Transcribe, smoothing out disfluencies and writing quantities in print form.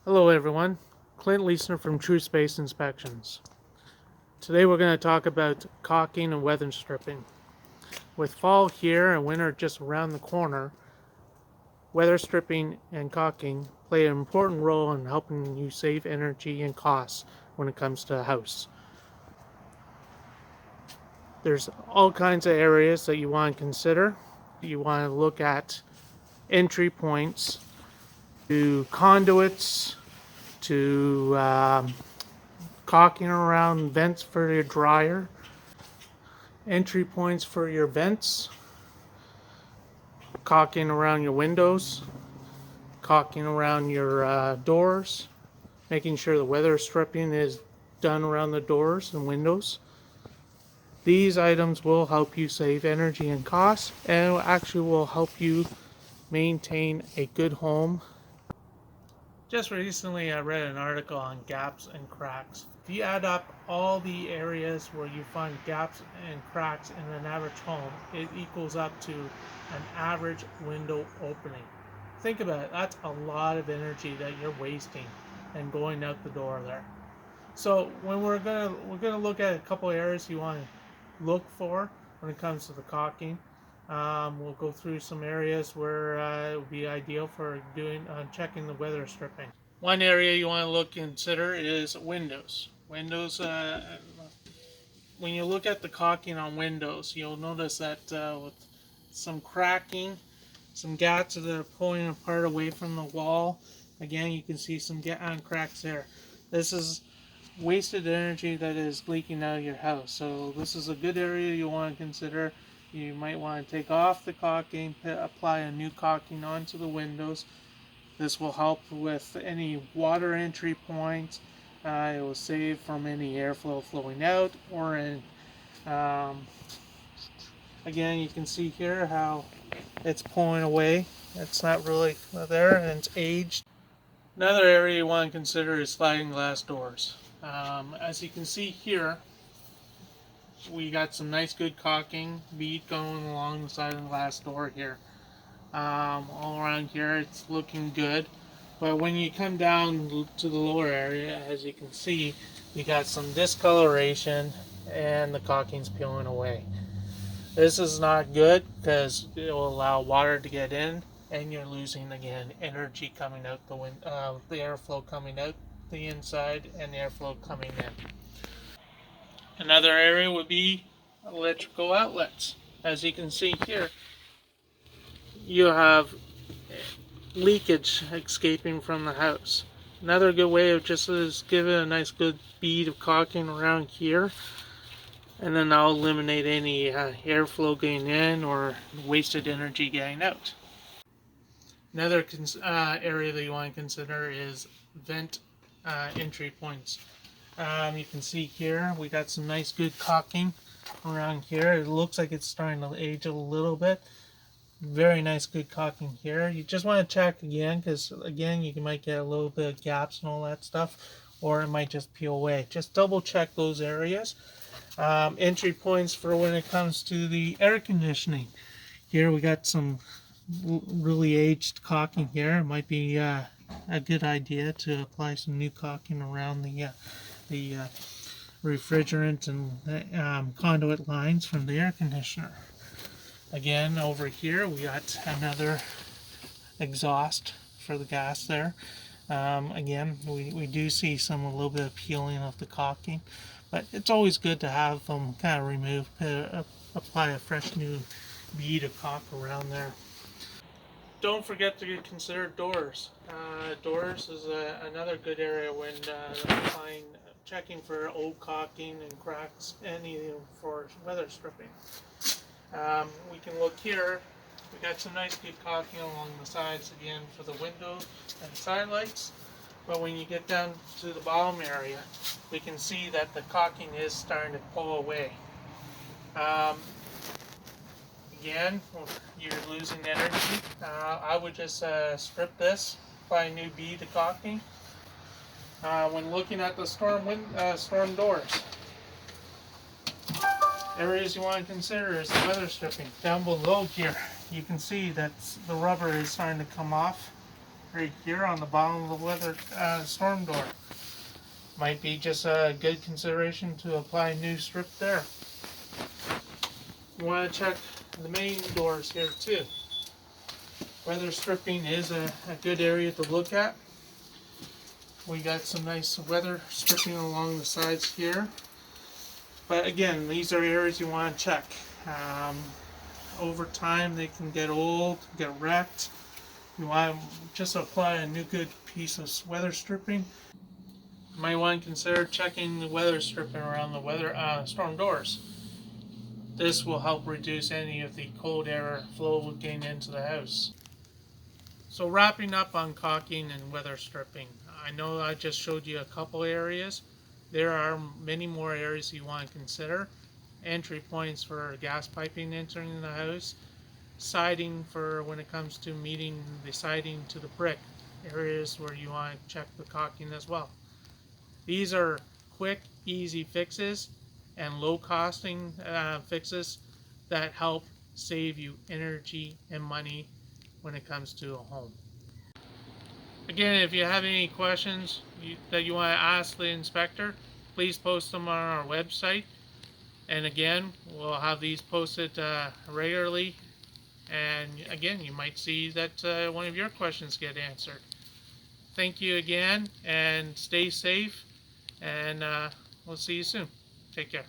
Hello everyone, Clint Leesner from True Space Inspections. Today we're going to talk about caulking and weather stripping. With fall here and winter just around the corner, weather stripping and caulking play an important role in helping you save energy and costs when it comes to a house. There's all kinds of areas that you want to consider. You want to look at entry points to conduits, to caulking around vents for your dryer, entry points for your vents, caulking around your windows, caulking around your doors, making sure the weather stripping is done around the doors and windows. These items will help you save energy and costs, and actually will help you maintain a good home. Just recently, I read an article on gaps and cracks. If you add up all the areas where you find gaps and cracks in an average home, it equals up to an average window opening. Think about it, that's a lot of energy that you're wasting and going out the door there. So when we're gonna look at a couple areas you want to look for when it comes to the caulking. We'll go through some areas where it would be ideal for doing checking the weather stripping. One area you want to consider is windows. Windows. When you look at the caulking on windows, you'll notice that with some cracking, some gaps that are pulling apart away from the wall. Again, you can see some cracks there. This is wasted energy that is leaking out of your house. So this is a good area you want to consider. You might want to take off the caulking, apply a new caulking onto the windows. This will help with any water entry points. It will save from any airflow flowing out or in. Um, Again, you can see here how it's pulling away. It's not really there and it's aged. Another area you want to consider is sliding glass doors. As you can see here, we got some nice good caulking bead going along the side of the glass door here. All around here it's looking good, but when you come down to the lower area, as you can see, you got some discoloration and the caulking's peeling away. This is not good because it will allow water to get in and you're losing again energy coming out the airflow coming out the inside and the airflow coming in. Another area would be electrical outlets. As you can see here, you have leakage escaping from the house. Another good way of just is give it a nice good bead of caulking around here, and then I'll eliminate any airflow getting in or wasted energy getting out. Another area that you want to consider is vent entry points. You can see here we got some nice good caulking around here. It looks like it's starting to age a little bit. Very nice good caulking here. You just want to check again because again you might get a little bit of gaps and all that stuff, or it might just peel away. Just double check those areas. Entry points for when it comes to the air conditioning. Here we got some really aged caulking here. It might be a good idea to apply some new caulking around the refrigerant and conduit lines from the air conditioner. Again, over here we got another exhaust for the gas there. Again, we do see a little bit of peeling of the caulking, but it's always good to have them kind of remove, apply a fresh new bead of caulk around there. Don't forget to consider doors. Doors is another good area when checking for old caulking and cracks, and even for weather stripping. We can look here. We got some nice good caulking along the sides again for the window and side lights. But when you get down to the bottom area, we can see that the caulking is starting to pull away. Again, you're losing energy. I would just strip this, apply a new bead of caulking. When looking at the storm doors, areas you want to consider is the weather stripping. Down below here, you can see that the rubber is starting to come off. right here on the bottom of the weather storm door. Might be just a good consideration to apply a new strip there. You want to check the main doors here too. Weather stripping is a good area to look at. We got some nice weather stripping along the sides here. But again, these are areas you want to check. Over time they can get old, get wrecked. You want to just apply a new good piece of weather stripping. You might want to consider checking the weather stripping around the weather storm doors. This will help reduce any of the cold air flow getting into the house. So wrapping up on caulking and weather stripping, I know I just showed you a couple areas. There are many more areas you want to consider. Entry points for gas piping entering the house, siding for when it comes to meeting the siding to the brick, areas where you want to check the caulking as well. These are quick, easy fixes and low costing fixes that help save you energy and money when it comes to a home. Again, if you have any questions that you want to ask the inspector, please post them on our website. And again, we'll have these posted regularly. And again, you might see that one of your questions get answered. Thank you again, and stay safe. And we'll see you soon. Take care.